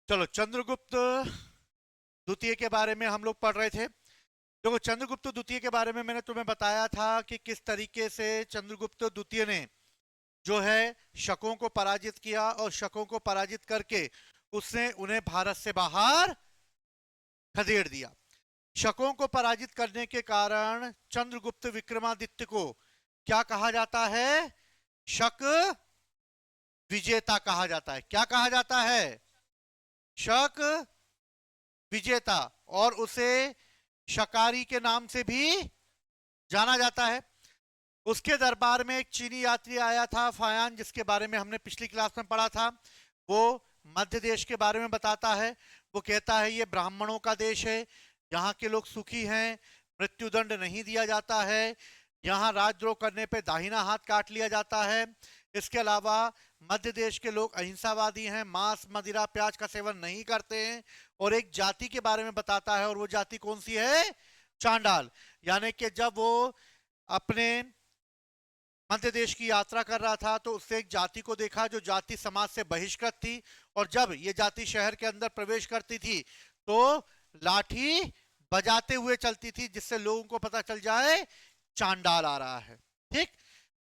चलो, चंद्रगुप्त द्वितीय के बारे में हम लोग पढ़ रहे थे। देखो, चंद्रगुप्त द्वितीय के बारे में मैंने तुम्हें बताया था कि किस तरीके से चंद्रगुप्त द्वितीय ने जो है शकों को पराजित किया, और शकों को पराजित करके उसने उन्हें भारत से बाहर खदेड़ दिया। शकों को पराजित करने के कारण चंद्रगुप्त विक्रमादित्य को क्या कहा जाता है? शक विजेता कहा जाता है। क्या कहा जाता है? शक विजेता। और उसे शकारी के नाम से भी जाना जाता है। उसके दरबार में एक चीनी यात्री आया था, फायान, जिसके बारे में हमने पिछली क्लास में पढ़ा था। वो मध्य देश के बारे में बताता है। वो कहता है ये ब्राह्मणों का देश है, यहाँ के लोग सुखी हैं, मृत्युदंड नहीं दिया जाता है, यहाँ राजद्रोह करने पे दाहिना हाथ काट लिया जाता है। इसके अलावा मध्य देश के लोग अहिंसावादी हैं, मांस मदिरा प्याज का सेवन नहीं करते हैं। और एक जाति के बारे में बताता है, और वो जाति कौन सी है? चांडाल। यानी कि जब वो अपने मध्य देश की यात्रा कर रहा था तो उससे एक जाति को देखा जो जाति समाज से बहिष्कृत थी, और जब ये जाति शहर के अंदर प्रवेश करती थी तो लाठी बजाते हुए चलती थी, जिससे लोगों को पता चल जाए चांडाल आ रहा है। ठीक।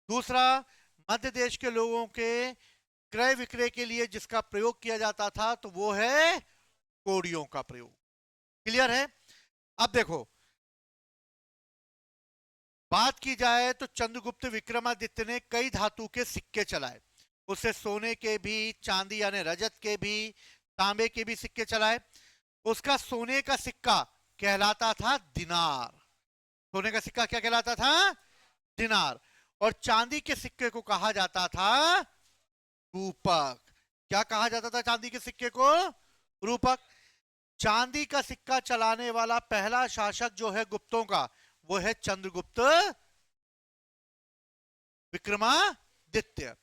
दूसरा, मध्य देश के लोगों के क्रय विक्रय के लिए जिसका प्रयोग किया जाता था तो वो है कोड़ियों का प्रयोग। क्लियर है? अब देखो, बात की जाए तो चंद्रगुप्त विक्रमादित्य ने कई धातु के सिक्के चलाए। उसे सोने के भी, चांदी यानी रजत के भी, तांबे के भी सिक्के चलाए। उसका सोने का सिक्का कहलाता था दिनार। सोने का सिक्का क्या कहलाता था? दिनार। और चांदी के सिक्के को कहा जाता था रूपक। क्या कहा जाता था चांदी के सिक्के को? रूपक। चांदी का सिक्का चलाने वाला पहला शासक जो है गुप्तों का, वो है चंद्रगुप्त विक्रमादित्य।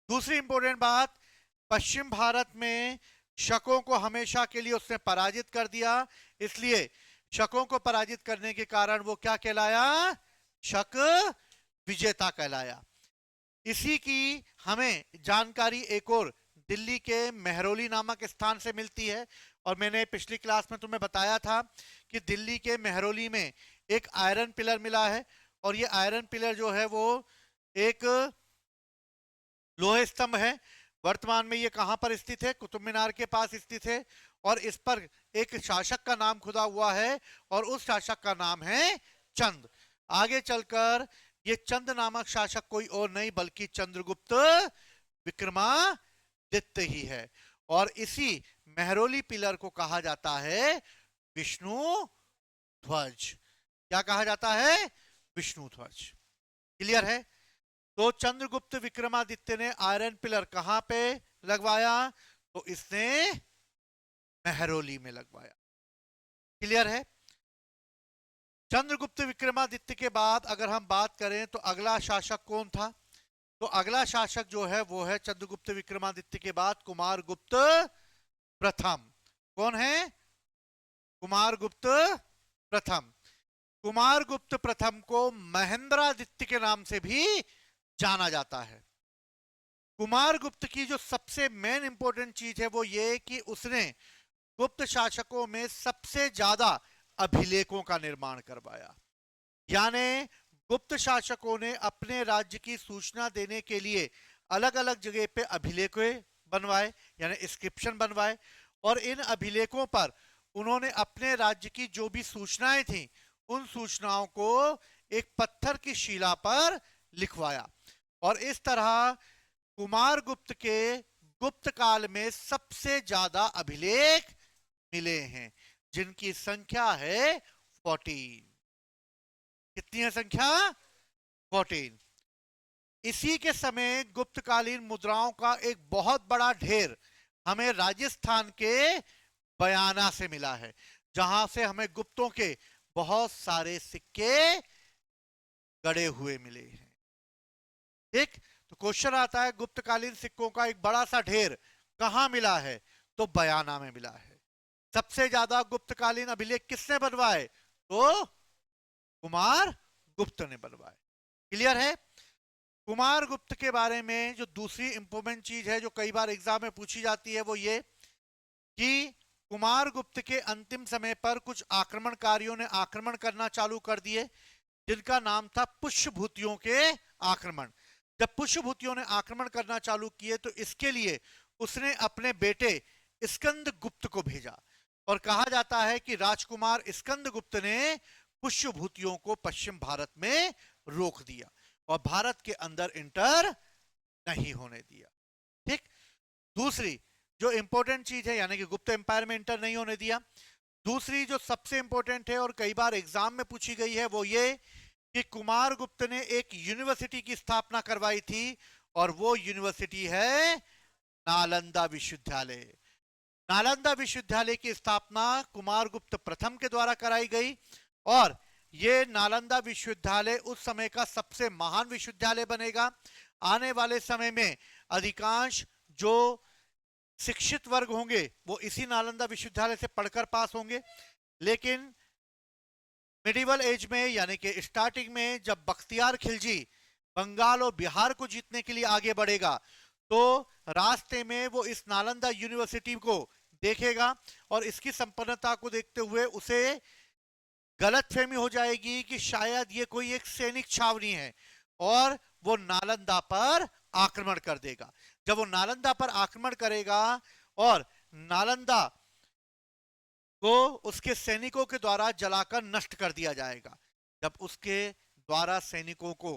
दूसरी इंपॉर्टेंट बात, पश्चिम भारत में शकों को हमेशा के लिए उसने पराजित कर दिया। इसलिए शकों को पराजित करने के कारण वो क्या कहलाया? शक विजेता कहलाया। इसी की हमें जानकारी एक और दिल्ली के मेहरौली नामक स्थान से मिलती है। और मैंने पिछली क्लास में तुम्हें बताया था कि दिल्ली के मेहरौली में एक आयरन पिलर मिला है, और ये आयरन पिलर जो है वो एक लोहे स्तंभ है। वर्तमान में ये कहां पर स्थित है? कुतुब मीनार के पास स्थित है। और इस पर एक शासक का नाम खुदा हुआ है, और उस शासक का नाम है चंद। आगे चलकर ये चंद नामक शासक कोई और नहीं बल्कि चंद्रगुप्त विक्रमादित्य ही है। और इसी मेहरौली पिलर को कहा जाता है विष्णु ध्वज। क्या कहा जाता है? विष्णु ध्वज। क्लियर है? तो चंद्रगुप्त विक्रमादित्य ने आयरन पिलर कहां पे लगवाया? तो इसने मेहरौली में लगवाया। क्लियर है? चंद्रगुप्त विक्रमादित्य के बाद अगर हम बात करें तो अगला शासक कौन था? तो अगला शासक जो है वो है चंद्रगुप्त विक्रमादित्य के बाद कुमारगुप्त प्रथम। कौन है? कुमारगुप्त प्रथम। कुमारगुप्त प्रथम को महेंद्रादित्य के नाम से भी जाना जाता है। कुमारगुप्त की जो सबसे मेन इंपॉर्टेंट चीज है वो ये कि उसने गुप्त शासकों में सबसे ज्यादा अभिलेखों का निर्माण करवाया। यानी गुप्त शासकों ने अपने राज्य की सूचना देने के लिए अलग अलग जगह पे अभिलेख बनवाए, यानी इंस्क्रिप्शन बनवाए। और इन अभिलेखों पर उन्होंने अपने राज्य की जो भी सूचनाएं थी उन सूचनाओं को एक पत्थर की शिला पर लिखवाया। और इस तरह कुमारगुप्त के गुप्त काल में सबसे ज्यादा अभिलेख मिले हैं, जिनकी संख्या है 14। कितनी है संख्या? 14। इसी के समय गुप्तकालीन मुद्राओं का एक बहुत बड़ा ढेर हमें राजस्थान के बयाना से मिला है, जहां से हमें गुप्तों के बहुत सारे सिक्के गड़े हुए मिले हैं। ठीक। तो क्वेश्चन आता है, गुप्तकालीन सिक्कों का एक बड़ा सा ढेर कहां मिला है? तो बयाना में मिला है। सबसे ज्यादा गुप्तकालीन अभिलेख किसने बनवाए? तो कुमार गुप्त ने बनवाए। क्लियर है? कुमार गुप्त के बारे में जो दूसरी इंपॉर्टेंट चीज है जो कई बार एग्जाम में पूछी जाती है वो ये कि कुमार गुप्त के अंतिम समय पर कुछ आक्रमणकारियों ने आक्रमण करना चालू कर दिए, जिनका नाम था पुष्यभूतियों के आक्रमण। जब पुष्यभूतियों ने आक्रमण करना चालू किए तो इसके लिए उसने अपने बेटे स्कंद गुप्त को भेजा, और कहा जाता है कि राजकुमार स्कंद गुप्त ने पुष्यभूतियों को पश्चिम भारत में रोक दिया और भारत के अंदर इंटर नहीं होने दिया। ठीक। दूसरी जो इंपॉर्टेंट चीज है, यानी कि गुप्त एम्पायर में इंटर नहीं होने दिया, दूसरी जो सबसे इंपॉर्टेंट है और कई बार एग्जाम में पूछी गई है, वो ये कि कुमार गुप्त ने एक यूनिवर्सिटी की स्थापना करवाई थी, और वो यूनिवर्सिटी है नालंदा विश्वविद्यालय। नालंदा विश्वविद्यालय की स्थापना कुमार गुप्त प्रथम के द्वारा कराई गई, और ये नालंदा विश्वविद्यालय उस समय का सबसे महान विश्वविद्यालय बनेगा। आने वाले समय में अधिकांश जो शिक्षित वर्ग होंगे वो इसी नालंदा विश्वविद्यालय से पढ़कर पास होंगे। लेकिन मिडिवल एज में, यानी कि स्टार्टिंग में, जब बख्तियार खिलजी बंगाल और बिहार को जीतने के लिए आगे बढ़ेगा, तो रास्ते में वो इस नालंदा यूनिवर्सिटी को देखेगा, और इसकी संपन्नता को देखते हुए उसे गलतफहमी हो जाएगी कि शायद ये कोई एक सैनिक छावनी है, और वो नालंदा पर आक्रमण कर देगा। जब वो नालंदा पर आक्रमण करेगा और नालंदा को उसके सैनिकों के द्वारा जलाकर नष्ट कर दिया जाएगा, जब उसके द्वारा सैनिकों को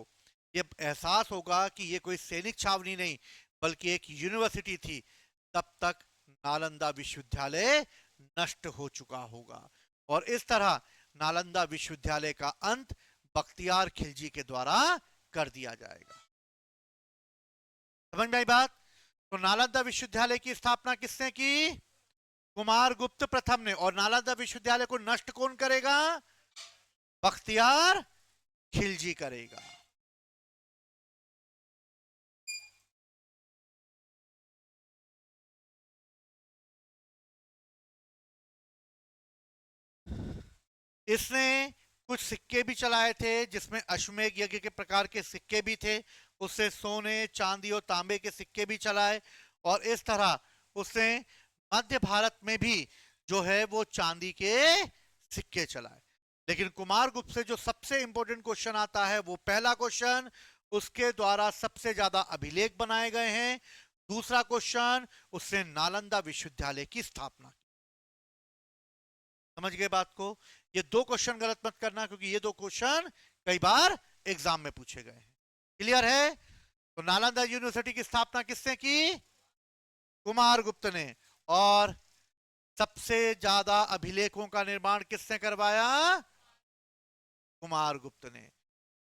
ये एहसास होगा कि ये कोई सैनिक छावनी नहीं बल्कि एक यूनिवर्सिटी थी, तब तक नालंदा विश्वविद्यालय नष्ट हो चुका होगा, और इस तरह नालंदा विश्वविद्यालय का अंत बख्तियार खिलजी के द्वारा कर दिया जाएगा। समझ में आई बात? तो नालंदा विश्वविद्यालय की स्थापना किसने की? कुमार गुप्त प्रथम ने। और नालंदा विश्वविद्यालय को नष्ट कौन करेगा? बख्तियार खिलजी करेगा। इसने कुछ सिक्के भी चलाए थे जिसमें अश्वमेघ यज्ञ के प्रकार के सिक्के भी थे, उससे सोने चांदी और तांबे के सिक्के भी चलाए, और इस तरह उसने मध्य भारत में भी जो है वो चांदी के सिक्के चलाए। लेकिन कुमार गुप्त से जो सबसे इंपॉर्टेंट क्वेश्चन आता है वो पहला क्वेश्चन, उसके द्वारा सबसे ज्यादा अभिलेख बनाए गए हैं। दूसरा क्वेश्चन, उसने नालंदा विश्वविद्यालय की स्थापना की। समझ गए बात को? ये दो क्वेश्चन गलत मत करना, क्योंकि ये दो क्वेश्चन कई बार एग्जाम में पूछे गए हैं। क्लियर है? तो नालंदा यूनिवर्सिटी की स्थापना किसने की? कुमार गुप्त ने। और सबसे ज्यादा अभिलेखों का निर्माण किसने करवाया? कुमार गुप्त ने।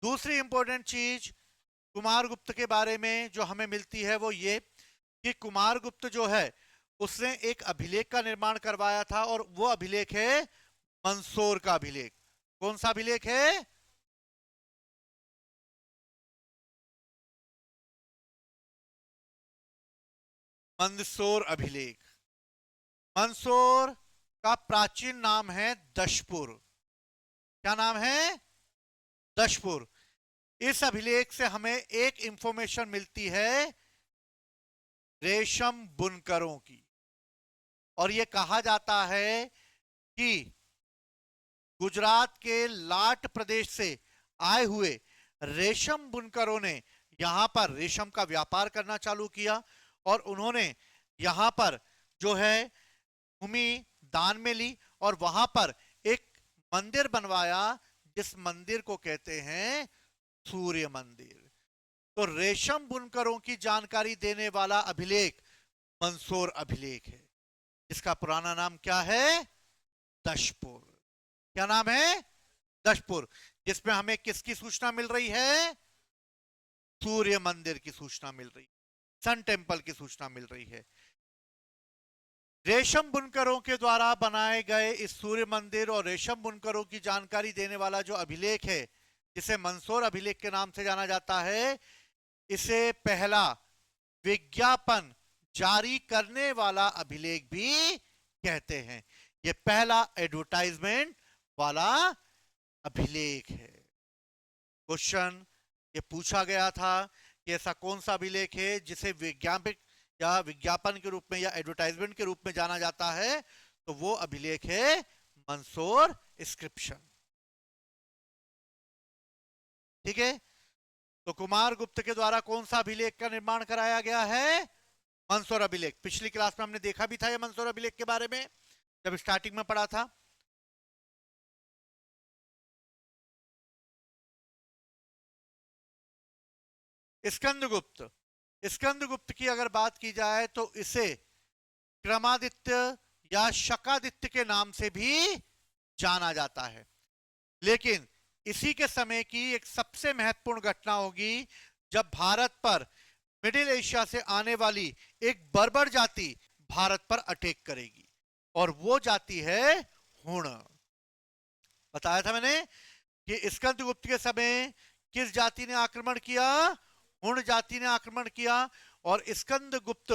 दूसरी इंपॉर्टेंट चीज कुमार गुप्त के बारे में जो हमें मिलती है वो ये कि कुमार गुप्त जो है उसने एक अभिलेख का निर्माण करवाया था, और वो अभिलेख है मंदसौर का अभिलेख। कौन सा अभिलेख है? मंदसौर अभिलेख। मंदसौर का प्राचीन नाम है दशपुर। क्या नाम है? दशपुर। इस अभिलेख से हमें एक इंफॉर्मेशन मिलती है रेशम बुनकरों की, और यह कहा जाता है कि गुजरात के लाट प्रदेश से आए हुए रेशम बुनकरों ने यहां पर रेशम का व्यापार करना चालू किया, और उन्होंने यहां पर जो है भूमि दान में ली, और वहां पर एक मंदिर बनवाया जिस मंदिर को कहते हैं सूर्य मंदिर। तो रेशम बुनकरों की जानकारी देने वाला अभिलेख मंदसौर अभिलेख है, जिसका पुराना नाम क्या है? दशपुर। क्या नाम है? दशपुर। जिसमें हमें किसकी सूचना मिल रही है? सूर्य मंदिर की सूचना मिल रही, सन टेम्पल की सूचना मिल रही है। रेशम बुनकरों के द्वारा बनाए गए इस सूर्य मंदिर और रेशम बुनकरों की जानकारी देने वाला जो अभिलेख है, जिसे मंदसौर अभिलेख के नाम से जाना जाता है, इसे पहला विज्ञापन जारी करने वाला अभिलेख भी कहते हैं। यह पहला एडवर्टाइजमेंट वाला अभिलेख है। क्वेश्चन ये पूछा गया था कि ऐसा कौन सा अभिलेख है जिसे या विज्ञापन के रूप में या एडवर्टाइजमेंट के रूप में जाना जाता है, तो वो अभिलेख है मंदसौर इंस्क्रिप्शन। ठीक है, तो कुमार गुप्त के द्वारा कौन सा अभिलेख का निर्माण कराया गया है? मंदसौर अभिलेख। पिछली क्लास में हमने देखा भी था ये मंदसौर अभिलेख के बारे में, जब स्टार्टिंग में पढ़ा था। स्कंदगुप्त, स्कंदगुप्त की अगर बात की जाए तो इसे क्रमादित्य या शकादित्य के नाम से भी जाना जाता है। लेकिन इसी के समय की एक सबसे महत्वपूर्ण घटना होगी जब भारत पर मिडिल एशिया से आने वाली एक बर्बर जाति भारत पर अटैक करेगी, और वो जाति है हुण। बताया था मैंने कि स्कंदगुप्त के समय किस जाति ने आक्रमण किया? हुण जाति ने आक्रमण किया, और स्कंदगुप्त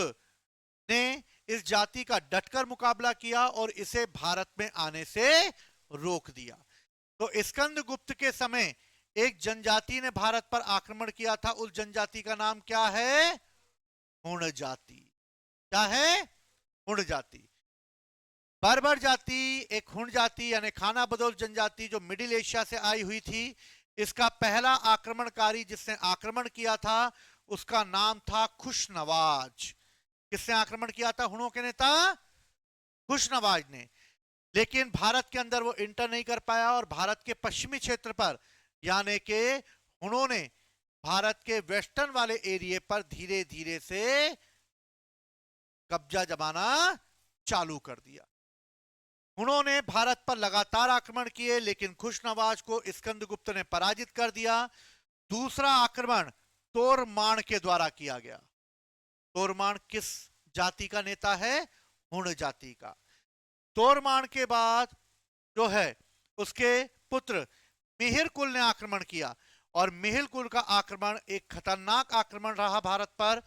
ने इस जाति का डटकर मुकाबला किया और इसे भारत में आने से रोक दिया। तो स्कंदगुप्त के समय एक जनजाति ने भारत पर आक्रमण किया था, उस जनजाति का नाम क्या है? हुण जाति। क्या है? हुण जाति। बर्बर जाति एक हुण जाति यानी खाना बदोश जनजाति जो मिडिल एशिया से आई हुई थी। इसका पहला आक्रमणकारी जिसने आक्रमण किया था उसका नाम था खुशनवाज। किसने आक्रमण किया था? हुणों के नेता खुशनवाज ने। लेकिन भारत के अंदर वो इंटर नहीं कर पाया, और भारत के पश्चिमी क्षेत्र पर यानी कि हुणों ने भारत के वेस्टर्न वाले एरिया पर धीरे धीरे से कब्जा जमाना चालू कर दिया। उन्होंने भारत पर लगातार आक्रमण किए, लेकिन खुशनवाज को स्कंदगुप्त ने पराजित कर दिया। दूसरा आक्रमण तोरमाण के द्वारा किया गया। तोरमाण किस जाति का नेता है? हुण जाति का। तोरमाण के बाद जो है उसके पुत्र मिहिरकुल ने आक्रमण किया, और मिहिरकुल का आक्रमण एक खतरनाक आक्रमण रहा भारत पर,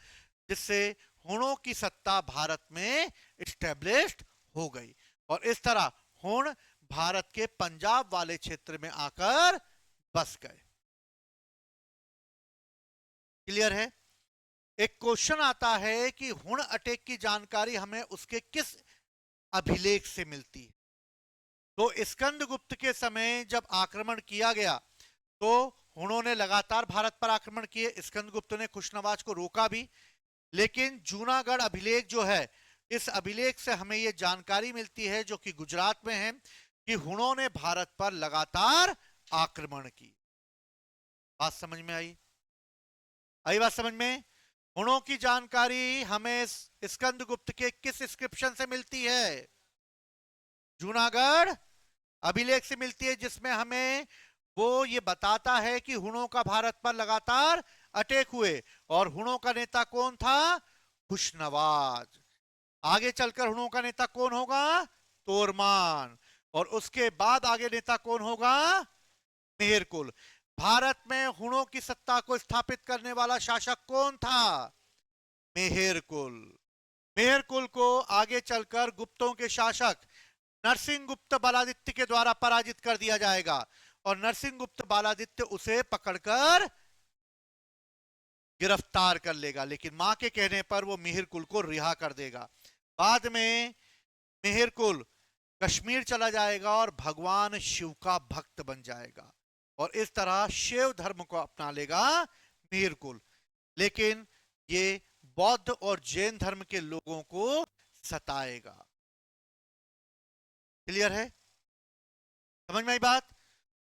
जिससे हुणों की सत्ता भारत में इस्टेब्लिश्ड हो गई, और इस तरह हुण भारत के पंजाब वाले क्षेत्र में आकर बस गए। क्लियर है? एक क्वेश्चन आता है कि हुण अटैक की जानकारी हमें उसके किस अभिलेख से मिलती है? तो स्कंदगुप्त के समय जब आक्रमण किया गया तो हुणों ने लगातार भारत पर आक्रमण किए। स्कंदगुप्त ने खुशनवाज को रोका भी, लेकिन जूनागढ़ अभिलेख जो है, इस अभिलेख से हमें यह जानकारी मिलती है, जो कि गुजरात में है, कि हुणों ने भारत पर लगातार आक्रमण की। बात समझ में आई? आई बात समझ में? हुणों की जानकारी हमें स्कंदगुप्त के किस इंस्क्रिप्शन से मिलती है? जूनागढ़ अभिलेख से मिलती है, जिसमें हमें वो ये बताता है कि हुणों का भारत पर लगातार अटैक हुए, और हुणों का नेता कौन था? खुशनवाज। आगे चलकर हुणों का नेता कौन होगा? तोरमान। और उसके बाद आगे नेता कौन होगा? मिहिरकुल। भारत में हुणों की सत्ता को स्थापित करने वाला शासक कौन था? मिहिरकुल। मिहिरकुल को आगे चलकर गुप्तों के शासक नरसिंहगुप्त बालादित्य के द्वारा पराजित कर दिया जाएगा, और नरसिंहगुप्त बालादित्य उसे पकड़कर गिरफ्तार कर लेगा, लेकिन मां के कहने पर वो मिहिरकुल को रिहा कर देगा। बाद में मिहिरकुल कश्मीर चला जाएगा और भगवान शिव का भक्त बन जाएगा, और इस तरह शिव धर्म को अपना लेगा मिहिरकुल। लेकिन ये बौद्ध और जैन धर्म के लोगों को सताएगा। क्लियर है? समझ में आई बात?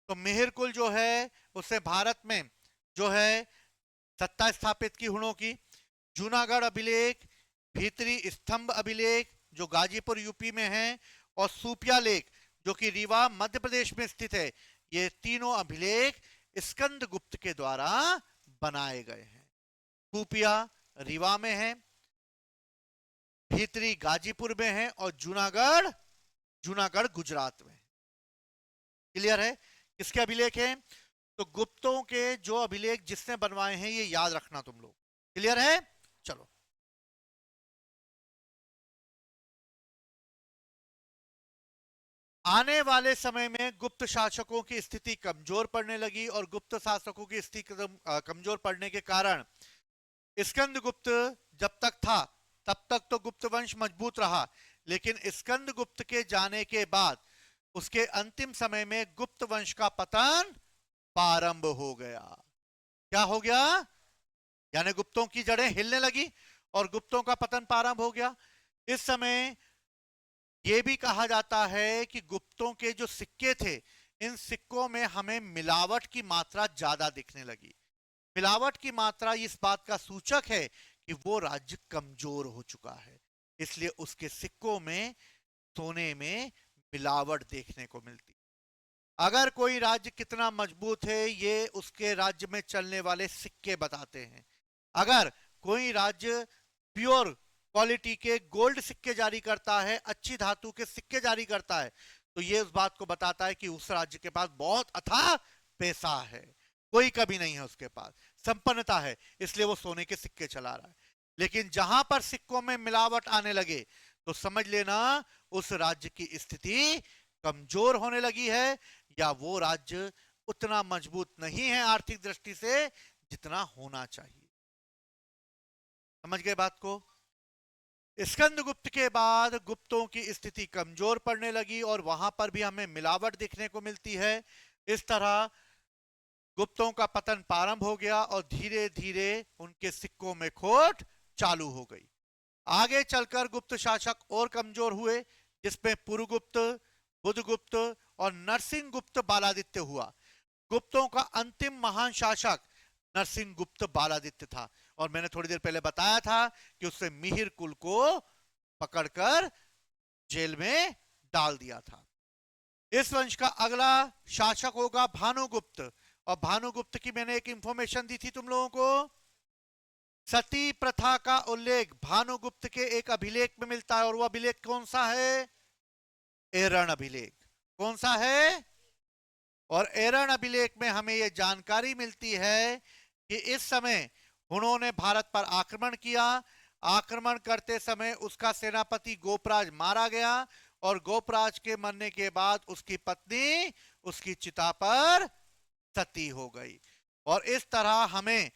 तो मिहिरकुल जो है उससे भारत में जो है सत्ता स्थापित की हुणों की। जूनागढ़ अभिलेख, भीतरी स्तंभ अभिलेख जो गाजीपुर यूपी में है, और सूपिया लेख जो कि रीवा मध्य प्रदेश में स्थित है, ये तीनों अभिलेख स्कंदगुप्त के द्वारा बनाए गए हैं। सूपिया रीवा में है, भीतरी गाजीपुर में है, और जूनागढ़ गुजरात में है। क्लियर है? किसके अभिलेख हैं? तो गुप्तों के जो अभिलेख जिसने बनवाए हैं, ये याद रखना तुम लोग। क्लियर है? चलो, आने वाले समय में गुप्त शासकों की स्थिति कमजोर पड़ने लगी, और गुप्त शासकों की स्थिति कमजोर पड़ने के कारण स्कंदगुप्त जब तक था तब तक तो गुप्त वंश मजबूत रहा, लेकिन स्कंदगुप्त के जाने के बाद उसके अंतिम समय में गुप्त वंश का पतन प्रारंभ हो गया। क्या हो गया? यानी गुप्तों की जड़ें हिलने लगी और गुप्तों का पतन प्रारंभ हो गया। इस समय यह भी कहा जाता है कि गुप्तों के जो सिक्के थे, इन सिक्कों में हमें मिलावट की मात्रा ज्यादा दिखने लगी। मिलावट की मात्रा इस बात का सूचक है कि वो राज्य कमजोर हो चुका है, इसलिए उसके सिक्कों में सोने में मिलावट देखने को मिलती। अगर कोई राज्य कितना मजबूत है, ये उसके राज्य में चलने वाले सिक्के बताते हैं। अगर कोई राज्य प्योर क्वालिटी के गोल्ड सिक्के जारी करता है, अच्छी धातु के सिक्के जारी करता है, तो ये उस बात को बताता है कि उस राज्य के पास बहुत अथाह पैसा है, कोई कभी नहीं है उसके पास, संपन्नता है, इसलिए वो सोने के सिक्के चला रहा है। लेकिन जहां पर सिक्कों में मिलावट आने लगे तो समझ लेना उस राज्य की स्थिति कमजोर होने लगी है, या वो राज्य उतना मजबूत नहीं है आर्थिक दृष्टि से जितना होना चाहिए। समझ गए बात को? स्कंदगुप्त के बाद गुप्तों की स्थिति कमजोर पड़ने लगी और वहां पर भी हमें मिलावट देखने को मिलती है। इस तरह गुप्तों का पतन प्रारंभ हो गया और धीरे धीरे उनके सिक्कों में खोट चालू हो गई। आगे चलकर गुप्त शासक और कमजोर हुए, जिसमें पुरुगुप्त, बुधगुप्त और नरसिंह गुप्त बालादित्य हुआ। गुप्तों का अंतिम महान शासक नरसिंह गुप्त बालादित्य था, और मैंने थोड़ी देर पहले बताया था कि उससे मिहिर कुल को पकड़कर जेल में डाल दिया था। इस वंश का अगला शासक होगा भानुगुप्त, और भानुगुप्त की मैंने एक इंफॉर्मेशन दी थी तुम लोगों को। सती प्रथा का उल्लेख भानुगुप्त के एक अभिलेख में मिलता है, और वह अभिलेख कौन सा है? एरण अभिलेख। कौन सा है? और एरण अभिलेख में हमें यह जानकारी मिलती है कि इस समय उन्होंने भारत पर आक्रमण किया। आक्रमण करते समय उसका सेनापति गोपराज मारा गया, और गोपराज के मरने के बाद उसकी पत्नी उसकी चिता पर सती हो गई। और इस तरह हमें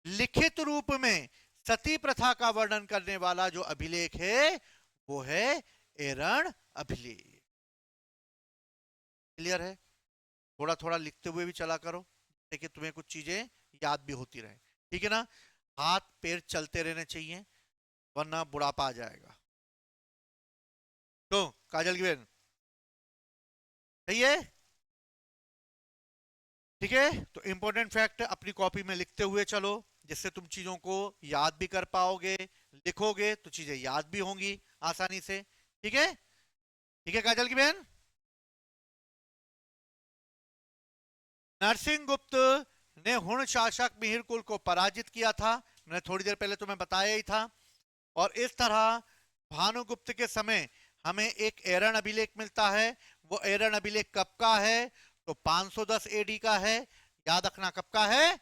लिखित रूप में सती प्रथा का वर्णन करने वाला जो अभिलेख है वो है एरण अभिलेख। क्लियर है? थोड़ा थोड़ा लिखते हुए भी चला करो, ताकि तुम्हें कुछ चीजें याद भी होती रहे। ठीक है ना? हाथ पैर चलते रहने चाहिए, वरना बुढ़ापा आ जाएगा। तो काजल की बहन, सही है? ठीक है, तो इंपॉर्टेंट फैक्ट अपनी कॉपी में लिखते हुए चलो, जिससे तुम चीजों को याद भी कर पाओगे। लिखोगे तो चीजें याद भी होंगी आसानी से। ठीक है? ठीक है काजल की बहन? नरसिंह गुप्त ने हुण शासक मिहिर कुल को पराजित किया था, मैंने थोड़ी देर पहले तुम्हें बताया ही था। और इस तरह भानुगुप्त के समय हमें एक एरण अभिलेख मिलता है। वो एरण अभिलेख कब का है? तो 510 एडी का है। याद रखना कब का है?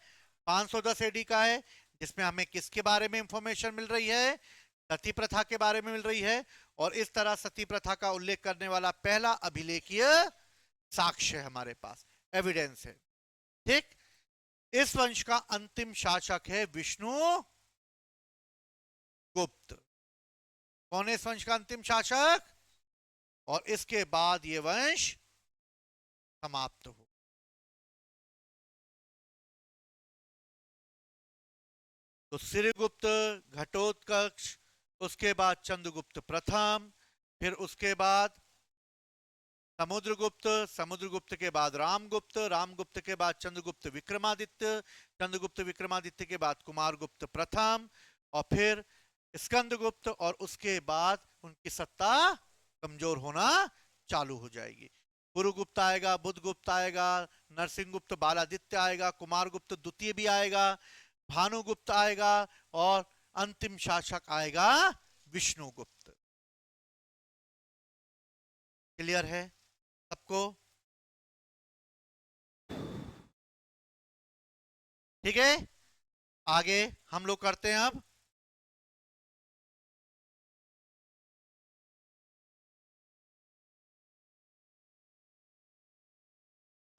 510 एडी का है, जिसमें हमें किसके बारे में इंफॉर्मेशन मिल रही है? सती प्रथा के बारे में मिल रही है। और इस तरह सती प्रथा का उल्लेख करने वाला पहला अभिलेखीय साक्ष्य है हमारे पास, एविडेंस है। ठीक? इस वंश का अंतिम शासक है विष्णु गुप्त। कौन है इस वंश का अंतिम शासक? और इसके बाद यह वंश समाप्त हो। तो सिरगुप्त, घटोत्कच, उसके बाद चंद्रगुप्त प्रथम, फिर उसके बाद समुद्रगुप्त, समुद्रगुप्त के बाद रामगुप्त, रामगुप्त के बाद चंद्रगुप्त विक्रमादित्य, चंद्रगुप्त विक्रमादित्य के बाद कुमारगुप्त प्रथम, और फिर स्कंदगुप्त, और उसके बाद उनकी सत्ता कमजोर होना चालू हो जाएगी। गुरुगुप्त आएगा, बुधगुप्त आएगा, नरसिंहगुप्त बालादित्य आएगा, कुमारगुप्त द्वितीय भी आएगा, भानुगुप्त आएगा, और अंतिम शासक आएगा विष्णुगुप्त। क्लियर है सबको? ठीक है, आगे हम लोग करते हैं अब।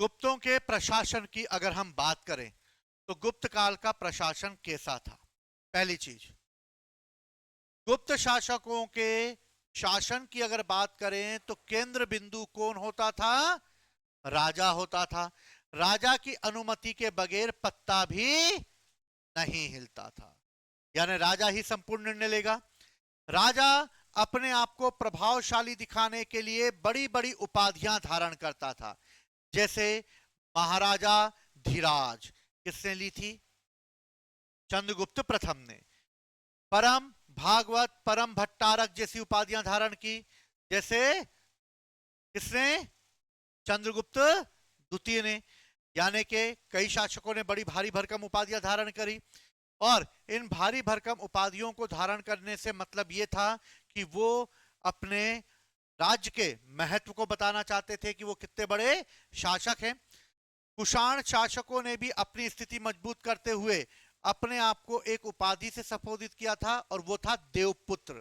गुप्तों के प्रशासन की अगर हम बात करें तो गुप्त काल का प्रशासन कैसा था? पहली चीज, गुप्त शासकों के शासन की अगर बात करें तो केंद्र बिंदु कौन होता था? राजा होता था। राजा की अनुमति के बगैर पत्ता भी नहीं हिलता था, यानी राजा ही संपूर्ण निर्णय लेगा। राजा अपने आप को प्रभावशाली दिखाने के लिए बड़ी बड़ी उपाधियां धारण करता था, जैसे महाराजा धीराज किसने ली थी? चंद्रगुप्त प्रथम ने। परम भागवत, परम भट्टारक जैसी उपाधियां धारण की, जैसे किसने? चंद्रगुप्त द्वितीय ने। यानी कि कई शासकों ने बड़ी भारी भरकम उपाधियां धारण करी, और इन भारी भरकम उपाधियों को धारण करने से मतलब यह था कि वो अपने राज्य के महत्व को बताना चाहते थे कि वो कितने बड़े शासक हैं। कुषाण शासकों ने भी अपनी स्थिति मजबूत करते हुए अपने आप को एक उपाधि से संबोधित किया था, और वो था देवपुत्र।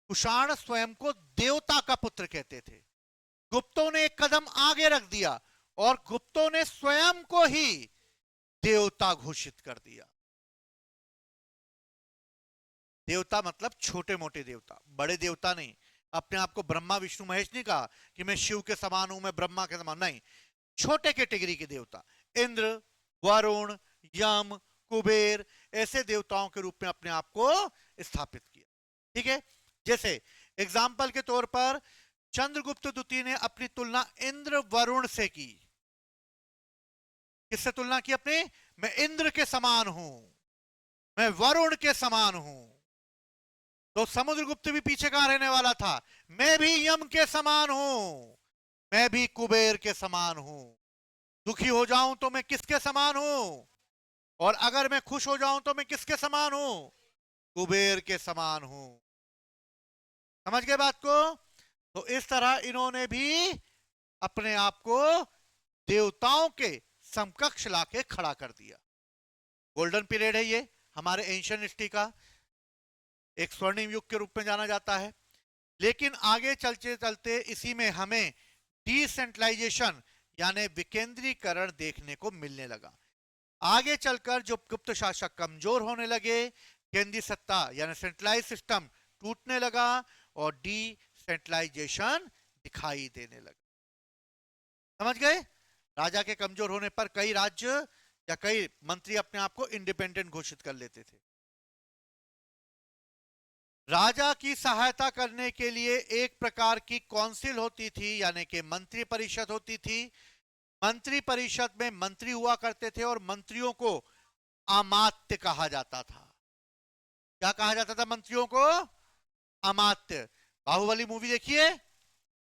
कुषाण स्वयं को देवता का पुत्र कहते थे। गुप्तों ने एक कदम आगे रख दिया और गुप्तों ने स्वयं को ही देवता घोषित कर दिया। देवता मतलब छोटे मोटे देवता, बड़े देवता नहीं। अपने आप को ब्रह्मा विष्णु महेश नहीं कहा कि मैं शिव के समान हूं, मैं ब्रह्मा के समान नहीं। छोटे कैटेगरी के देवता, इंद्र, वरुण, यम, कुबेर, ऐसे देवताओं के रूप में अपने आप को स्थापित किया। ठीक है, जैसे एग्जाम्पल के तौर पर चंद्रगुप्त द्वितीय ने अपनी तुलना इंद्र वरुण से की। किससे तुलना की अपनी? मैं इंद्र के समान हूं, मैं वरुण के समान हूं। तो समुद्रगुप्त भी पीछे कहां रहने वाला था? मैं भी यम के समान हूं, मैं भी कुबेर के समान हूं। दुखी हो जाऊं तो मैं किसके समान हूं? और अगर मैं खुश हो जाऊं तो मैं किसके समान हूं? कुबेर के समान हूं। समझ गए बात को? तो इस तरह इन्होंने भी अपने आप को देवताओं के समकक्ष लाके खड़ा कर दिया। गोल्डन पीरियड है ये हमारे एंशियंट हिस्ट्री का, एक स्वर्णिम युग के रूप में जाना जाता है। लेकिन आगे चलते चलते इसी में हमें डिसेंट्रलाइजेशन यानी विकेंद्रीकरण देखने को मिलने लगा। आगे चलकर जो गुप्त शासक कमजोर होने लगे, केंद्रीय सत्ता यानी सेंट्रलाइज सिस्टम टूटने लगा और डिसेंट्रलाइजेशन दिखाई देने लगा। समझ गए? राजा के कमजोर होने पर कई राज्य या कई मंत्री अपने आप को इंडिपेंडेंट घोषित कर लेते थे। राजा की सहायता करने के लिए एक प्रकार की काउंसिल होती थी, यानी कि मंत्री परिषद होती थी। मंत्री परिषद में मंत्री हुआ करते थे और मंत्रियों को अमात्य कहा जाता था। क्या कहा जाता था मंत्रियों को? अमात्य। बाहुबली मूवी देखिए,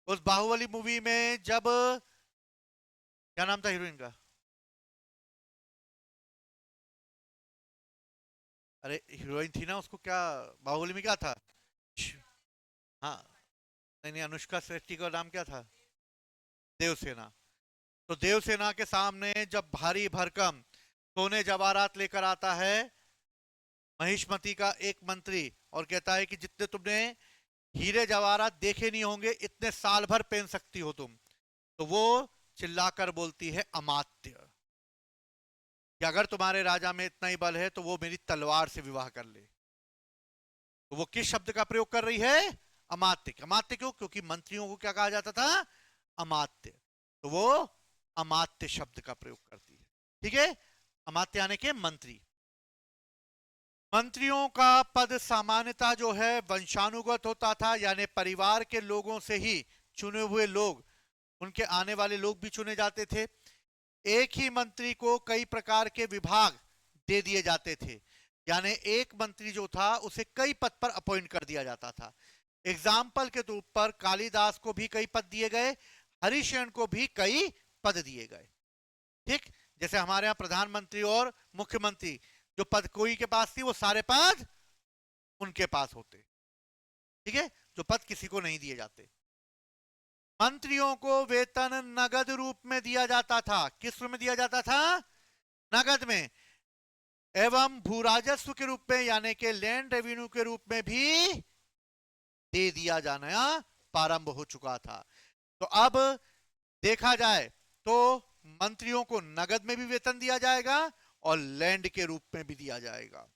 उस बाहुबली मूवी में जब, क्या नाम था हीरोइन का? अरे हीरोइन थी ना, उसको क्या बाहुबली में क्या था? हाँ, नहीं नहीं, अनुष्का शेट्टी का नाम क्या था? देवसेना। तो देवसेना के सामने जब भारी भरकम सोने जवाहरात लेकर आता है महिष्मती का एक मंत्री और कहता है कि जितने तुमने हीरे जवाहरात देखे नहीं होंगे इतने साल भर पहन सकती हो तुम, तो वो चिल्लाकर बोलती है अमात्य, कि अगर तुम्हारे राजा में इतना ही बल है तो वो मेरी तलवार से विवाह कर ले। तो वो किस शब्द का प्रयोग कर रही है? अमात्य। अमात्य क्यों? क्योंकि मंत्रियों को क्या कहा जाता था? अमात्य। तो वो अमात्य शब्द का प्रयोग करती है। ठीक है, अमात्य आने के मंत्री। मंत्रियों का पद सामान्यतः जो है वंशानुगत होता था, यानी परिवार के लोगों से ही चुने हुए लोग, उनके आने वाले लोग भी चुने जाते थे। एक ही मंत्री को कई प्रकार के विभाग दे दिए जाते थे, यानी एक मंत्री जो था उसे कई पद पर अपॉइंट कर दिया जाता था। एग्जाम्पल के तौर पर कालिदास को भी कई पद दिए गए, हरिशेन को भी कई पद दिए गए। ठीक, जैसे हमारे यहाँ प्रधानमंत्री और मुख्यमंत्री, जो पद कोई के पास थी वो सारे पद उनके पास होते। ठीक है, जो पद किसी को नहीं दिए जाते। मंत्रियों को वेतन नगद रूप में दिया जाता था। किस रूप में दिया जाता था? नगद में। एवं भूराजस्व के रूप में, यानी कि लैंड रेवेन्यू के रूप में भी दे दिया जाना प्रारंभ हो चुका था। तो अब देखा जाए तो मंत्रियों को नगद में भी वेतन दिया जाएगा और लैंड के रूप में भी दिया जाएगा,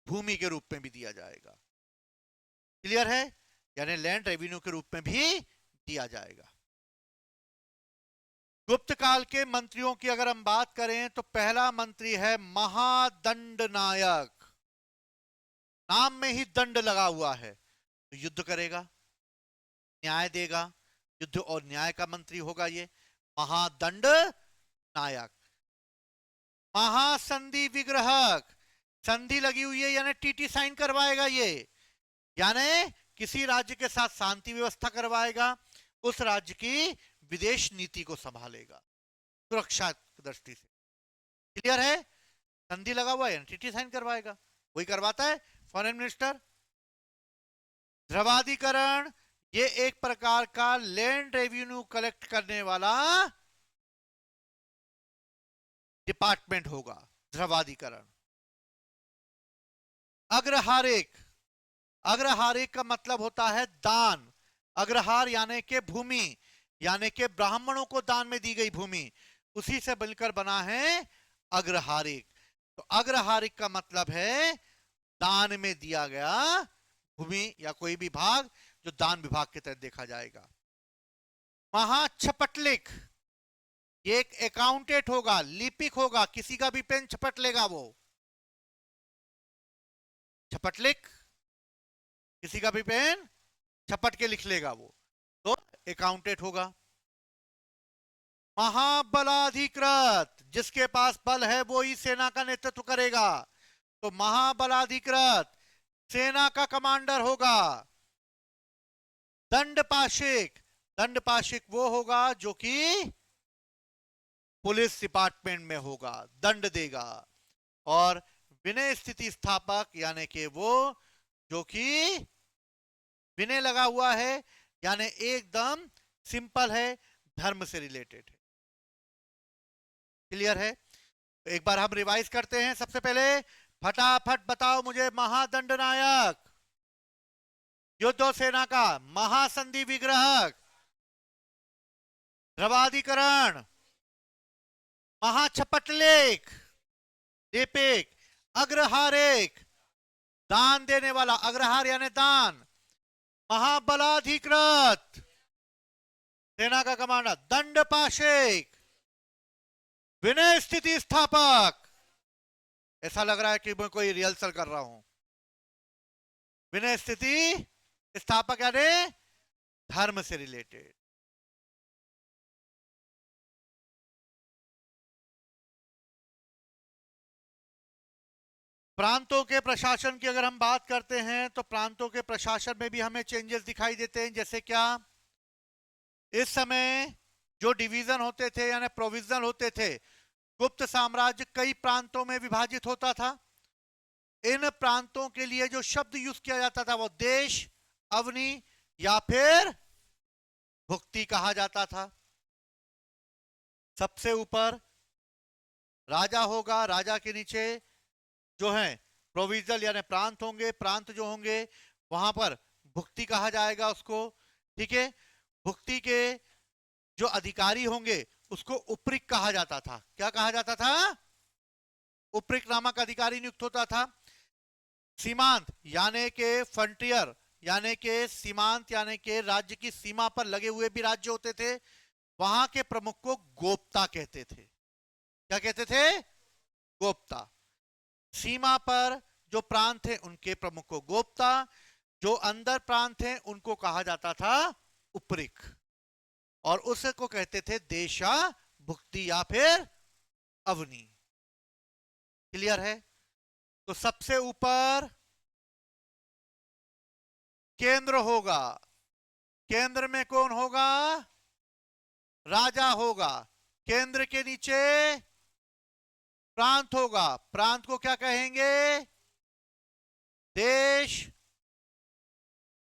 भूमि के रूप में भी दिया जाएगा। क्लियर है, यानी लैंड रेवेन्यू के रूप में भी दिया जाएगा। गुप्त काल के मंत्रियों की अगर हम बात करें तो पहला मंत्री है महादंड नायक। नाम में ही दंड लगा हुआ है, तो युद्ध करेगा, न्याय देगा, युद्ध और न्याय का मंत्री होगा ये महादंड नायक। महासंधि विग्रहक, संधि लगी हुई है यानी टीटी साइन करवाएगा ये, यानी किसी राज्य के साथ शांति व्यवस्था करवाएगा, उस राज्य की विदेश नीति को संभालेगा सुरक्षा की दृष्टि से। क्लियर है, संधि लगा हुआ है टीटी साइन करवाएगा, वही करवाता है फॉरेन मिनिस्टर। द्रवाधिकरण, ये एक प्रकार का लैंड रेवेन्यू कलेक्ट करने वाला डिपार्टमेंट होगा, द्रवाधिकरण। अग्रहारिक, अग्रहारिक का मतलब होता है दान। अग्रहार यानी के भूमि, यानी के ब्राह्मणों को दान में दी गई भूमि, उसी से मिलकर बना है अग्रहारिक। तो अग्रहारिक का मतलब है दान में दिया गया भूमि या कोई भी भाग जो दान विभाग के तहत देखा जाएगा। महाछपटलिक, ये एक अकाउंटेंट होगा, लिपिक होगा, किसी का भी पेन छपट लेगा वो, छपटलिक किसी का भी पेन छपट के लिख लेगा वो, तो अकाउंटेंट होगा। महाबलाधिकृत, जिसके पास बल है वो ही सेना का नेतृत्व करेगा, तो महाबलाधिकृत सेना का कमांडर होगा। दंडपाशिक, दंडपाशिक वो होगा जो कि पुलिस डिपार्टमेंट में होगा, दंड देगा। और विनय स्थिति स्थापक यानी कि वो जो कि विनय लगा हुआ है, यानी एकदम सिंपल है, धर्म से रिलेटेड है। क्लियर है, तो एक बार हम रिवाइज करते हैं। सबसे पहले फटाफट बताओ मुझे, महादंड नायक, युद्ध और सेना का, महासंधि विग्रहक, द्रवाधिकरण, महाछपटलेख लिपिक, अग्रहारिक दान देने वाला, अग्रहार यानी दान, महाबलाधिकृत सेना का कमांडर, दंडपाशिक विनय स्थिति स्थापक, ऐसा लग रहा है कि मैं कोई रिहर्सल कर रहा हूं, विनय स्थिति स्थापक यानी धर्म से रिलेटेड। प्रांतों के प्रशासन की अगर हम बात करते हैं तो प्रांतों के प्रशासन में भी हमें चेंजेस दिखाई देते हैं। जैसे क्या, इस समय जो डिवीजन होते थे यानी प्रोविजनल होते थे, गुप्त साम्राज्य कई प्रांतों में विभाजित होता था। इन प्रांतों के लिए जो शब्द यूज किया जाता था वो देश, अवनी या फिर भुक्ति कहा जाता था। सबसे ऊपर राजा होगा, राजा के नीचे जो है प्रोविजनल यानी प्रांत होंगे, प्रांत जो होंगे वहां पर भुक्ति कहा जाएगा उसको। ठीक है, भुक्ति के जो अधिकारी होंगे उसको उपरिक कहा जाता था। क्या कहा जाता था? उपरिक नामक अधिकारी नियुक्त होता था। सीमांत यानी के फ्रंटियर यानी के सीमांत यानी के राज्य की सीमा पर लगे हुए भी राज्य होते थे, वहां के प्रमुख को गोप्ता कहते थे। क्या कहते थे? गोप्ता। सीमा पर जो प्रांत है उनके प्रमुख को गोप्ता, जो अंदर प्रांत है उनको कहा जाता था उपरिक, और उसको कहते थे देशा, भुक्ति या फिर अवनी। क्लियर है? तो सबसे ऊपर केंद्र होगा, केंद्र में कौन होगा? राजा होगा। केंद्र के नीचे प्रांत होगा, प्रांत को क्या कहेंगे? देश,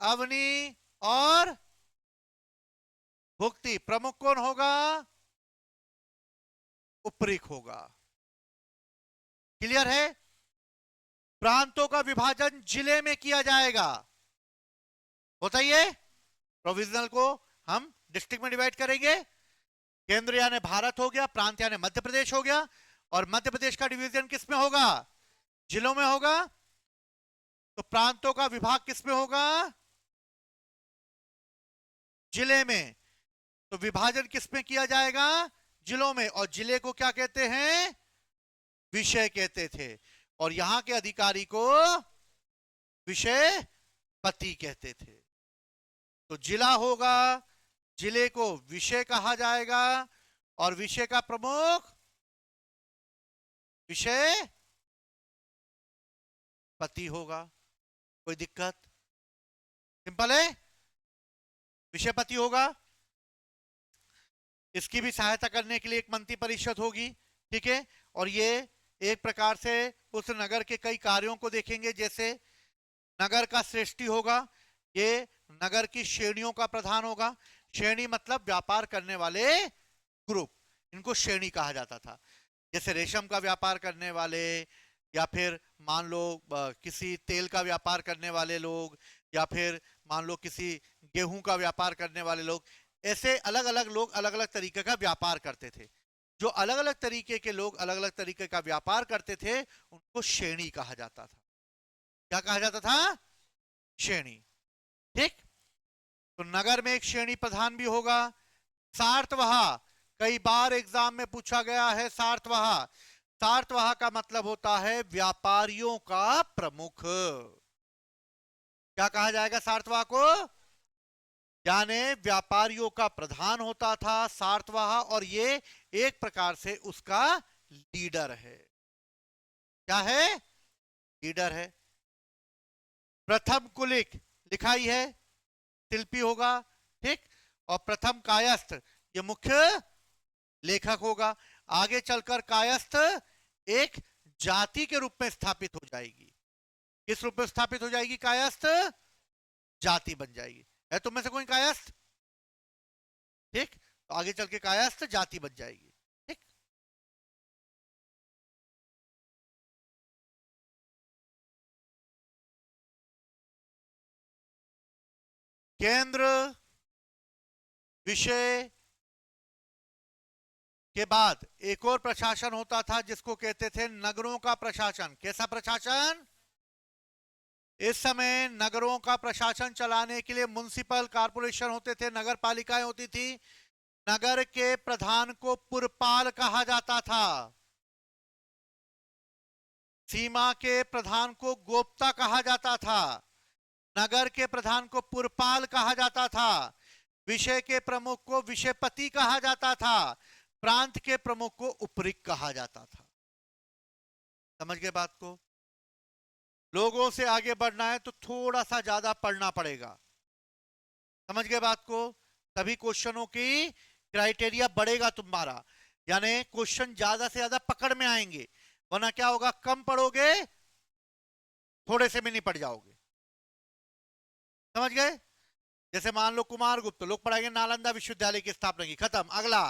अवनी और भुक्ति। प्रमुख कौन होगा? उपरिक होगा। क्लियर है? प्रांतों का विभाजन जिले में किया जाएगा। बताइए, प्रोविजनल को हम डिस्ट्रिक्ट में डिवाइड करेंगे। केंद्र यानी भारत हो गया, प्रांत यानी मध्य प्रदेश हो गया, और मध्य प्रदेश का डिवीजन किस में होगा? जिलों में होगा। तो प्रांतों का विभाग किस में होगा? जिले में, तो विभाजन किस में किया जाएगा? जिलों में। और जिले को क्या कहते हैं? विषय कहते थे। और यहां के अधिकारी को विषय पति कहते थे। तो जिला होगा, जिले को विषय कहा जाएगा, और विषय का प्रमुख विषय पति होगा। कोई दिक्कत? सिंपल है, विषय पति होगा। इसकी भी सहायता करने के लिए एक मंत्री परिषद होगी, ठीक है। और ये एक प्रकार से उस नगर के कई कार्यों को देखेंगे, जैसे नगर का श्रेष्ठी होगा, ये नगर की श्रेणियों का प्रधान होगा। श्रेणी मतलब व्यापार करने वाले ग्रुप, इनको श्रेणी कहा जाता था। जैसे रेशम का व्यापार करने वाले, या फिर मान लो किसी तेल का व्यापार करने वाले लोग, या फिर मान लो किसी गेहूं का व्यापार करने वाले लोग। ऐसे अलग अलग लोग अलग अलग तरीके का व्यापार करते थे। जो अलग अलग तरीके के लोग अलग अलग तरीके का व्यापार करते थे, उनको श्रेणी कहा जाता था। क्या कहा जाता था? श्रेणी। ठीक। तो नगर में एक श्रेणी प्रधान भी होगा। सार्तवाह, कई बार एग्जाम में पूछा गया है सार्तवाह। सार्तवाह का मतलब होता है व्यापारियों का प्रमुख। क्या कहा जाएगा सार्तवाह को? यानी व्यापारियों का प्रधान होता था सार्तवाह, और ये एक प्रकार से उसका लीडर है। क्या है? लीडर है। प्रथम कुलिक लिखाई है, शिल्पी होगा, ठीक। और प्रथम कायस्थ, ये मुख्य लेखक होगा। आगे चलकर कायस्थ एक जाति के रूप में स्थापित हो जाएगी। किस रूप में स्थापित हो जाएगी? कायस्थ जाति बन जाएगी। है तुम में से कोई कायस्थ? ठीक। तो आगे चल के कायस्थ जाति बन जाएगी। ठीक। केंद्र विषय के बाद एक और प्रशासन होता था जिसको कहते थे नगरों का प्रशासन। कैसा प्रशासन? इस समय नगरों का प्रशासन चलाने के लिए म्युनिसिपल कॉर्पोरेशन होते थे, नगर पालिकाएं होती थी। नगर के प्रधान को पुरपाल कहा जाता था। सीमा के प्रधान को गोप्ता कहा जाता था। नगर के प्रधान को पुरपाल कहा जाता था। विषय के प्रमुख को विषयपति कहा जाता था। प्रांत के प्रमुख को उपरिक कहा जाता था। समझ गए बात को? लोगों से आगे बढ़ना है तो थोड़ा सा ज्यादा पढ़ना पड़ेगा। समझ गए बात को? तभी क्वेश्चनों की क्राइटेरिया बढ़ेगा तुम्हारा, यानी क्वेश्चन ज्यादा से ज्यादा पकड़ में आएंगे। वरना क्या होगा? कम पढ़ोगे, थोड़े से में नहीं पढ़ जाओगे। समझ गए? जैसे मान लो कुमारगुप्त, लोग पढ़ाएंगे नालंदा विश्वविद्यालय की स्थापना की, खत्म, अगला।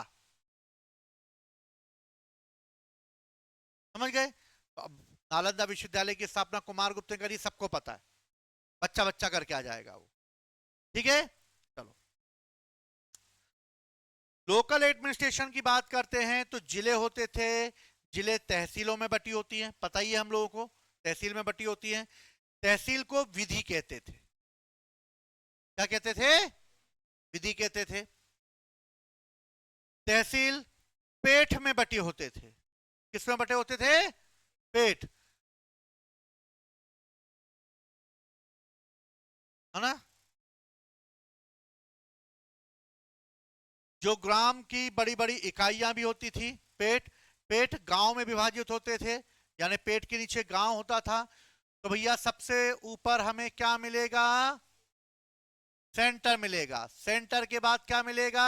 समझ गए? अब नालंदा विश्वविद्यालय की स्थापना कुमारगुप्त ने करी, सबको पता है, बच्चा बच्चा करके आ जाएगा वो। ठीक है, चलो। लोकल एडमिनिस्ट्रेशन की बात करते हैं तो जिले होते थे। जिले तहसीलों में बटी होती हैं, पता ही है हम लोगों को, तहसील में बटी होती हैं। तहसील को विधि कहते थे। क्या कहते थे? विधि कहते थे। तहसील पेठ में बटे होते थे। किसमें बटे होते थे? पेठ, है ना। जो ग्राम की बड़ी बड़ी इकाइयां भी होती थी, पेठ। पेठ गांव में विभाजित होते थे, यानी पेठ के नीचे गांव होता था। तो भैया सबसे ऊपर हमें क्या मिलेगा? सेंटर मिलेगा। सेंटर के बाद क्या मिलेगा?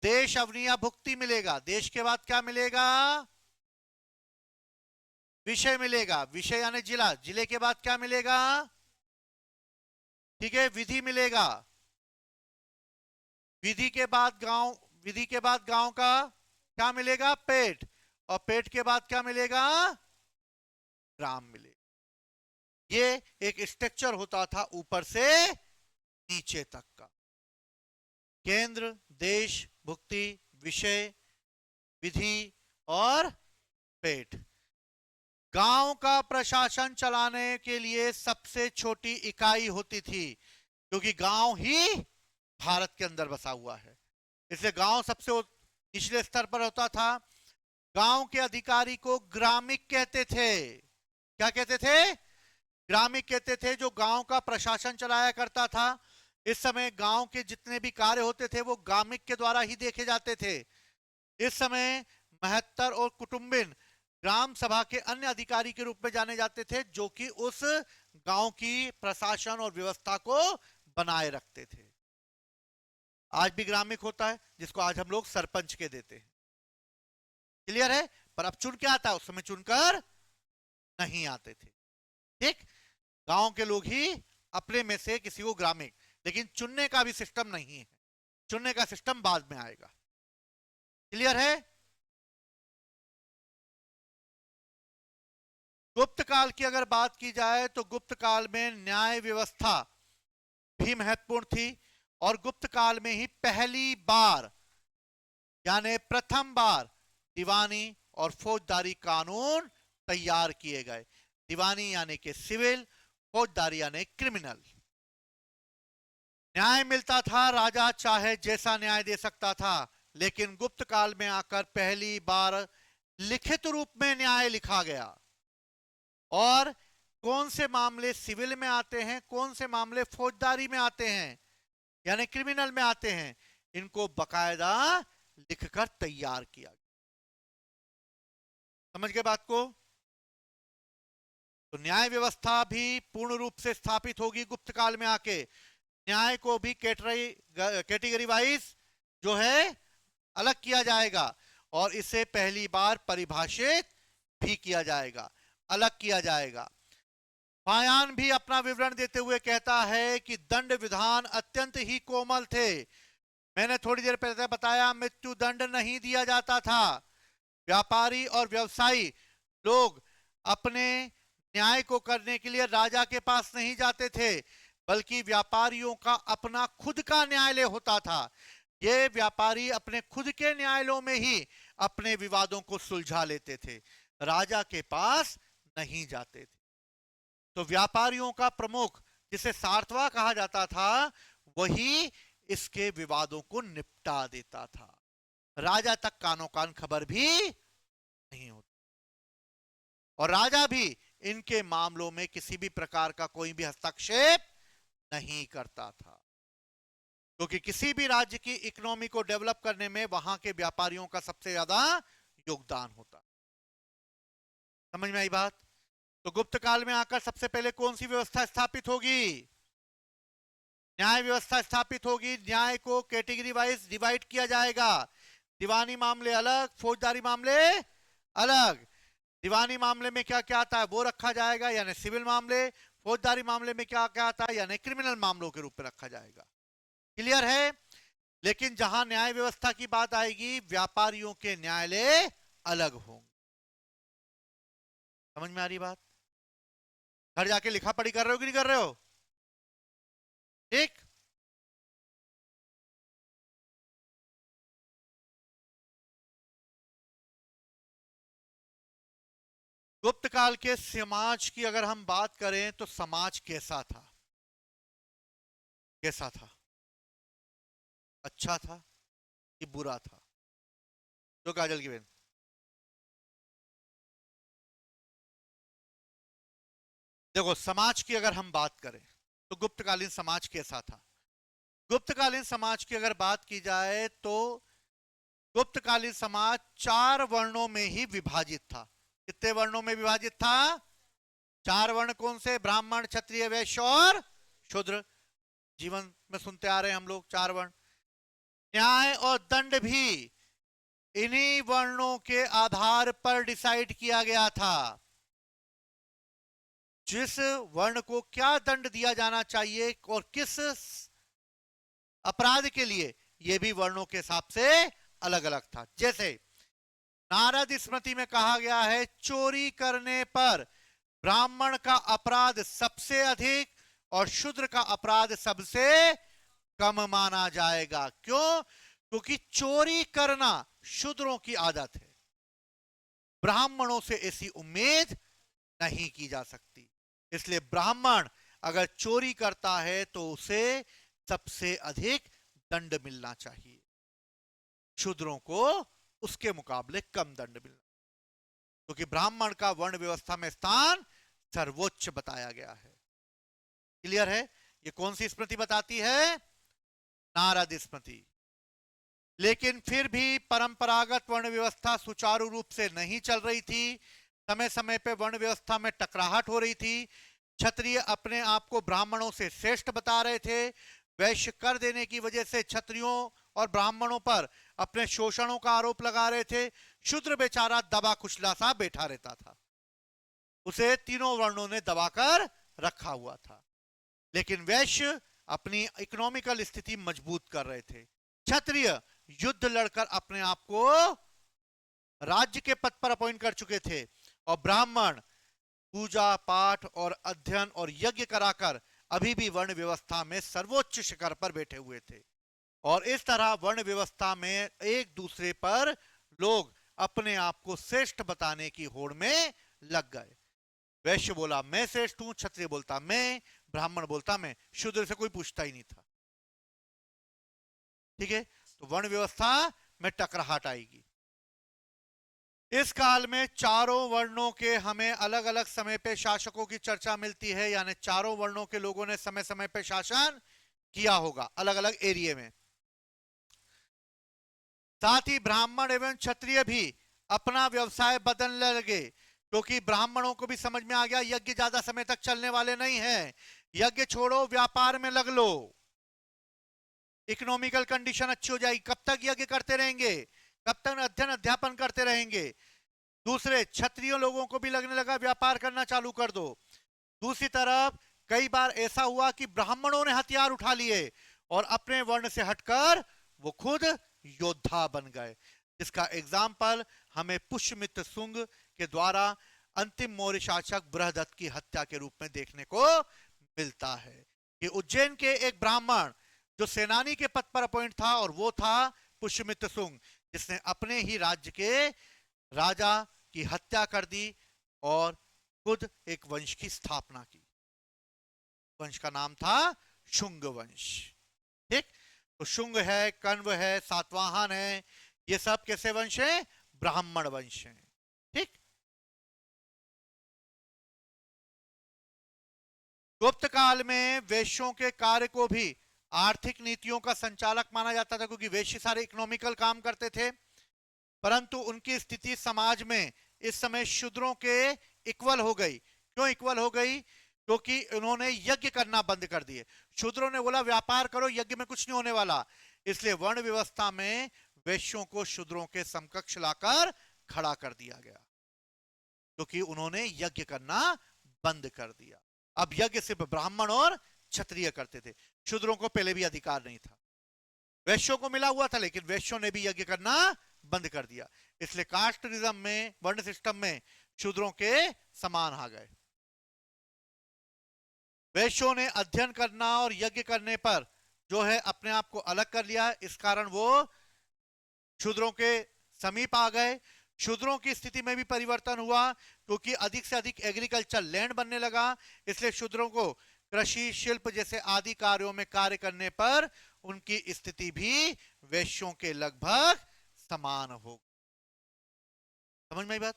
देश अवनिया भुक्ति मिलेगा। देश के बाद क्या मिलेगा? विषय मिलेगा। विषय यानी जिला। जिले के बाद क्या मिलेगा? ठीक है, विधि मिलेगा। विधि के बाद गांव, विधि के बाद गांव का क्या मिलेगा? पेट। और पेट के बाद क्या मिलेगा? ग्राम मिलेगा। ये एक स्ट्रक्चर होता था ऊपर से नीचे तक का। केंद्र, देश, भुक्ति, विषय, विधि और पेट। गांव का प्रशासन चलाने के लिए सबसे छोटी इकाई होती थी, क्योंकि गांव ही भारत के अंदर बसा हुआ है। इसलिए गांव सबसे निचले स्तर पर होता था। गांव के अधिकारी को ग्रामिक कहते थे। क्या कहते थे? ग्रामिक कहते थे, जो गांव का प्रशासन चलाया करता था। इस समय गांव के जितने भी कार्य होते थे वो ग्रामिक के द्वारा ही देखे जाते थे। इस समय महत्तर और कुटुंबिन ग्राम सभा के अन्य अधिकारी के रूप में जाने जाते थे, जो कि उस गांव की प्रशासन और व्यवस्था को बनाए रखते थे। आज भी ग्रामिक होता है, जिसको आज हम लोग सरपंच के देते हैं। क्लियर है? पर अब चुन के आता है, उस समय चुनकर नहीं आते थे। ठीक, गांव के लोग ही अपने में से किसी को ग्रामीण, लेकिन चुनने का भी सिस्टम नहीं है। चुनने का सिस्टम बाद में आएगा। क्लियर है? गुप्त काल की अगर बात की जाए तो गुप्त काल में न्याय व्यवस्था भी महत्वपूर्ण थी, और गुप्त काल में ही पहली बार यानी प्रथम बार दीवानी और फौजदारी कानून तैयार किए गए। दीवानी यानी कि सिविल, फौजदारी यानी क्रिमिनल। न्याय मिलता था, राजा चाहे जैसा न्याय दे सकता था, लेकिन गुप्त काल में आकर पहली बार लिखित रूप में न्याय लिखा गया। और कौन से मामले सिविल में आते हैं, कौन से मामले फौजदारी में आते हैं यानी क्रिमिनल में आते हैं, इनको बकायदा लिखकर तैयार किया गया। समझ गए बात को? तो न्याय व्यवस्था भी पूर्ण रूप से स्थापित होगी गुप्त काल में आके। न्याय को भी कैटेगरी वाइज जो है अलग किया जाएगा, और इसे पहली बार परिभाषित भी किया जाएगा, अलग किया जाएगा। फायान भी अपना विवरण देते हुए कहता है कि दंड विधान अत्यंत ही कोमल थे। मैंने थोड़ी देर पहले बताया, मृत्यु दंड नहीं दिया जाता था। व्यापारी और व्यवसायी लोग अपने न्याय को करने के लिए राजा के पास नहीं जाते थे, बल्कि व्यापारियों का अपना खुद का न्यायालय होता था। ये व्यापारी अपने खुद के न्यायालयों में ही अपने विवादों को सुलझा लेते थे, राजा के पास नहीं जाते थे। तो व्यापारियों का प्रमुख, जिसे सार्थवा कहा जाता था, वही इसके विवादों को निपटा देता था। राजा तक कानो कान खबर भी नहीं होती, और राजा भी इनके मामलों में किसी भी प्रकार का कोई भी हस्तक्षेप नहीं करता था, क्योंकि किसी भी राज्य की इकोनॉमी को डेवलप करने में वहां के व्यापारियों का सबसे ज्यादा योगदान होता। समझ में आई बात? तो गुप्त काल में आकर सबसे पहले कौन सी व्यवस्था स्थापित होगी? न्याय व्यवस्था स्थापित होगी। न्याय को कैटेगरी वाइज डिवाइड किया जाएगा। दीवानी मामले अलग, फौजदारी मामले अलग। दीवानी मामले में क्या क्या आता है वो रखा जाएगा यानी सिविल मामले। फौजदारी मामले में क्या क्या आता है यानी क्रिमिनल मामलों के रूप में रखा जाएगा। क्लियर है? लेकिन जहां न्याय व्यवस्था की बात आएगी, व्यापारियों के न्यायालय अलग होंगे। समझ में आ रही बात? घर जाके लिखा पढ़ी कर रहे हो कि नहीं कर रहे हो? ठीक। गुप्त काल के समाज की अगर हम बात करें तो समाज कैसा था? कैसा था? अच्छा था कि बुरा था? जो काजल की बहन, देखो समाज की अगर हम बात करें तो गुप्तकालीन समाज कैसा था? गुप्तकालीन समाज की अगर बात की जाए तो गुप्तकालीन समाज 4 वर्णों में ही विभाजित था। कितने वर्णों में विभाजित था? 4 वर्ण कौन से? ब्राह्मण, क्षत्रिय, वैश्य और शूद्र। जीवन में सुनते आ रहे हैं हम लोग 4 वर्ण। न्याय और दंड भी इन्हीं वर्णों के आधार पर डिसाइड किया गया था। जिस वर्ण को क्या दंड दिया जाना चाहिए और किस अपराध के लिए, यह भी वर्णों के हिसाब से अलग अलग था। जैसे नारद स्मृति में कहा गया है, चोरी करने पर ब्राह्मण का अपराध सबसे अधिक और शूद्र का अपराध सबसे कम माना जाएगा। क्यों? क्योंकि चोरी करना शूद्रों की आदत है, ब्राह्मणों से ऐसी उम्मीद नहीं की जा सकती। इसलिए ब्राह्मण अगर चोरी करता है तो उसे सबसे अधिक दंड मिलना चाहिए, शूद्रों को उसके मुकाबले कम दंड मिलना, क्योंकि ब्राह्मण का वर्ण व्यवस्था में स्थान सर्वोच्च बताया गया है। क्लियर है? ये कौन सी स्मृति बताती है? नारद स्मृति। लेकिन फिर भी परंपरागत वर्ण व्यवस्था सुचारू रूप से नहीं चल रही थी, समय समय पे वर्ण व्यवस्था में टकराहट हो रही थी, क्षत्रिय अपने आप को ब्राह्मणों से श्रेष्ठ बता रहे थे, वैश्य कर देने की वजह से क्षत्रियों और ब्राह्मणों पर अपने शोषणों का आरोप लगा रहे थे, शूद्र बेचारा दबा कुचला सा बैठा रहता था, उसे तीनों वर्णों ने दबाकर रखा हुआ था। लेकिन वैश्य अपनी इकोनॉमिकल स्थिति मजबूत कर रहे थे, क्षत्रिय युद्ध लड़कर अपने आप को राज्य के पद पर अपॉइंट कर चुके थे, और ब्राह्मण पूजा पाठ और अध्ययन और यज्ञ कराकर अभी भी वर्ण व्यवस्था में सर्वोच्च शिखर पर बैठे हुए थे। और इस तरह वर्ण व्यवस्था में एक दूसरे पर लोग अपने आप को श्रेष्ठ बताने की होड़ में लग गए। वैश्य बोला मैं श्रेष्ठ हूं, क्षत्रिय बोलता मैं, ब्राह्मण बोलता मैं, शूद्र से कोई पूछता ही नहीं था। ठीक है, तो वर्ण व्यवस्था में टकराहट आएगी। इस काल में चारों वर्णों के हमें अलग अलग समय पे शासकों की चर्चा मिलती है, यानी चारों वर्णों के लोगों ने समय समय पे शासन किया होगा अलग अलग एरिया में। साथ ही ब्राह्मण एवं क्षत्रिय भी अपना व्यवसाय बदलने लगे, क्योंकि ब्राह्मणों को भी समझ में आ गया यज्ञ ज्यादा समय तक चलने वाले नहीं है, यज्ञ छोड़ो व्यापार में लग लो, इकोनॉमिकल कंडीशन अच्छी हो जाएगी। कब तक यज्ञ करते रहेंगे, कब तक अध्ययन अध्यापन करते रहेंगे। दूसरे क्षत्रिय लोगों को भी लगने लगा व्यापार करना चालू कर दो। दूसरी तरफ कई बार ऐसा हुआ कि ब्राह्मणों ने हथियार उठा लिए और अपने वर्ण से हटकर वो खुद योद्धा बन गए, जिसका एग्जाम्पल हमें पुष्यमित्र शुंग के द्वारा अंतिम मौर्य शासक बृहदत्त की हत्या के रूप में देखने को मिलता है कि उज्जैन के एक ब्राह्मण जो सेनानी के पद पर अपॉइंट था, और वो था पुष्यमित्र शुंग, जिसने अपने ही राज्य के राजा की हत्या कर दी और खुद एक वंश की स्थापना की। वंश का नाम था शुंग वंश। ठीक, तो शुंग है, कण्व है, सातवाहन है, ये सब कैसे वंश है? ब्राह्मण वंश है। ठीक, गुप्त काल में वैश्यों के कार्य को भी आर्थिक नीतियों का संचालक माना जाता था, क्योंकि वैश्य सारे इकोनॉमिकल काम करते थे, परंतु उनकी स्थिति समाज में इस समय शूद्रों के इक्वल हो गई। क्यों इक्वल हो गई? क्योंकि उन्होंने यज्ञ करना बंद कर दिए। शूद्रों ने बोला व्यापार करो, यज्ञ में कुछ नहीं होने वाला, इसलिए वर्ण व्यवस्था में वैश्यों को शूद्रों के समकक्ष लाकर खड़ा कर दिया गया, क्योंकि उन्होंने यज्ञ करना बंद कर दिया। अब यज्ञ सिर्फ ब्राह्मण और क्षत्रिय करते थे, शूद्रों को पहले भी अधिकार नहीं था। वैश्यों को मिला हुआ था, लेकिन वैश्यों ने भी यज्ञ करना बंद कर दिया, इसलिए कास्टिज्म में, वर्ण सिस्टम में शूद्रों के समान आ गए। वैश्यों ने अध्ययन करना और यज्ञ करने पर जो है अपने आप को अलग कर लिया, इस कारण वो शूद्रों के समीप आ गए। शूद्रों की स्थिति में भी परिवर्तन हुआ, क्योंकि अधिक से अधिक एग्रीकल्चर लैंड बनने लगा, इसलिए शूद्रों को कृषि, शिल्प जैसे आदि कार्यों में कार्य करने पर उनकी स्थिति भी वैश्यों के लगभग समान हो। समझ में आई बात?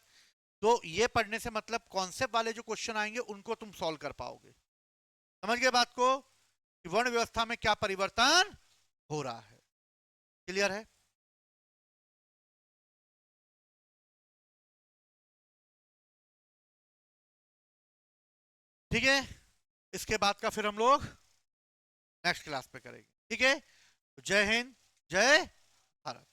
तो ये पढ़ने से मतलब कॉन्सेप्ट वाले जो क्वेश्चन आएंगे उनको तुम सॉल्व कर पाओगे। समझ गए बात को कि वर्ण व्यवस्था में क्या परिवर्तन हो रहा है? क्लियर है? ठीक है, इसके बाद का फिर हम लोग नेक्स्ट क्लास पे करेंगे। ठीक है, जय हिंद, जय भारत।